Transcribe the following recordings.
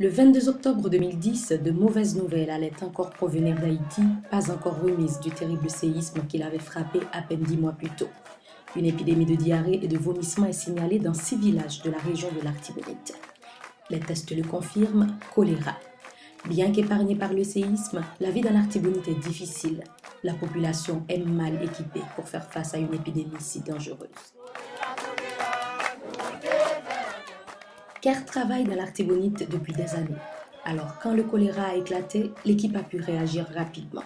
Le 22 octobre 2010, de mauvaises nouvelles allaient encore provenir d'Haïti, pas encore remise du terrible séisme qui l'avait frappé à peine 10 mois plus tôt. Une épidémie de diarrhée et de vomissement est signalée dans 6 villages de la région de l'Artibonite. Les tests le confirment, choléra. Bien qu'épargnée par le séisme, la vie dans l'Artibonite est difficile. La population est mal équipée pour faire face à une épidémie si dangereuse. CARE travaille dans l'Artibonite depuis des années. Alors, quand le choléra a éclaté, l'équipe a pu réagir rapidement.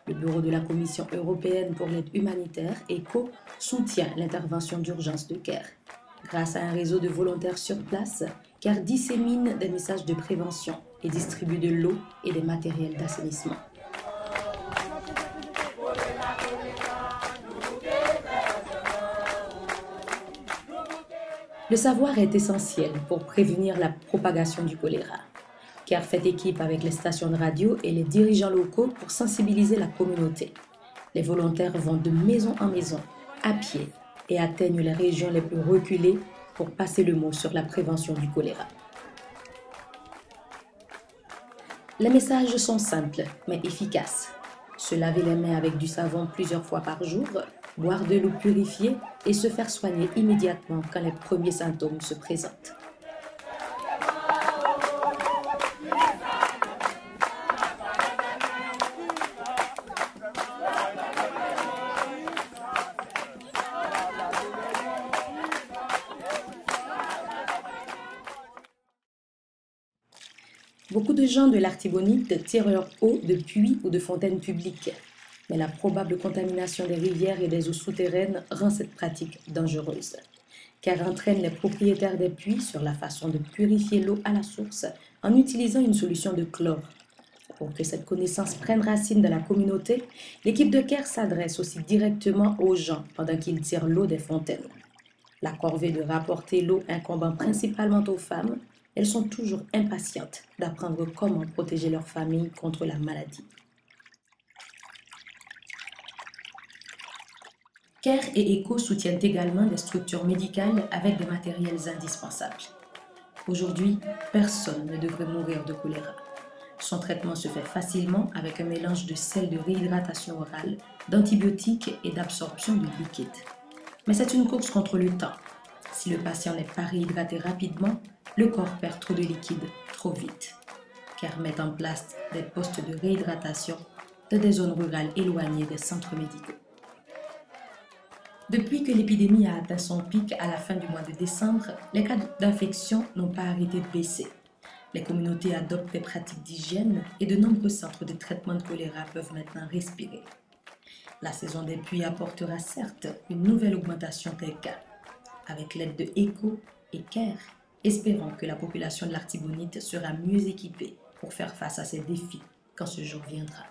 Le bureau de la Commission européenne pour l'aide humanitaire, ECHO, soutient l'intervention d'urgence de CARE. Grâce à un réseau de volontaires sur place, CARE dissémine des messages de prévention et distribue de l'eau et des matériels d'assainissement. Le savoir est essentiel pour prévenir la propagation du choléra. CARE fait équipe avec les stations de radio et les dirigeants locaux pour sensibiliser la communauté. Les volontaires vont de maison en maison, à pied, et atteignent les régions les plus reculées pour passer le mot sur la prévention du choléra. Les messages sont simples, mais efficaces. Se laver les mains avec du savon plusieurs fois par jour, boire de l'eau purifiée et se faire soigner immédiatement quand les premiers symptômes se présentent. Beaucoup de gens de l'Artibonite tirent leur eau de puits ou de fontaines publiques, mais la probable contamination des rivières et des eaux souterraines rend cette pratique dangereuse, car entraîne les propriétaires des puits sur la façon de purifier l'eau à la source en utilisant une solution de chlore. Pour que cette connaissance prenne racine dans la communauté, l'équipe de CARE s'adresse aussi directement aux gens pendant qu'ils tirent l'eau des fontaines. La corvée de rapporter l'eau incombant principalement aux femmes, elles sont toujours impatientes d'apprendre comment protéger leur famille contre la maladie. CARE et ECHO soutiennent également des structures médicales avec des matériels indispensables. Aujourd'hui, personne ne devrait mourir de choléra. Son traitement se fait facilement avec un mélange de sel de réhydratation orale, d'antibiotiques et d'absorption de liquide. Mais c'est une course contre le temps. Si le patient n'est pas réhydraté rapidement, le corps perd trop de liquide trop vite. CARE met en place des postes de réhydratation dans des zones rurales éloignées des centres médicaux. Depuis que l'épidémie a atteint son pic à la fin du mois de décembre, les cas d'infection n'ont pas arrêté de baisser. Les communautés adoptent des pratiques d'hygiène et de nombreux centres de traitement de choléra peuvent maintenant respirer. La saison des pluies apportera certes une nouvelle augmentation des cas. Avec l'aide de ECHO et CARE, espérons que la population de l'Artibonite sera mieux équipée pour faire face à ces défis quand ce jour viendra.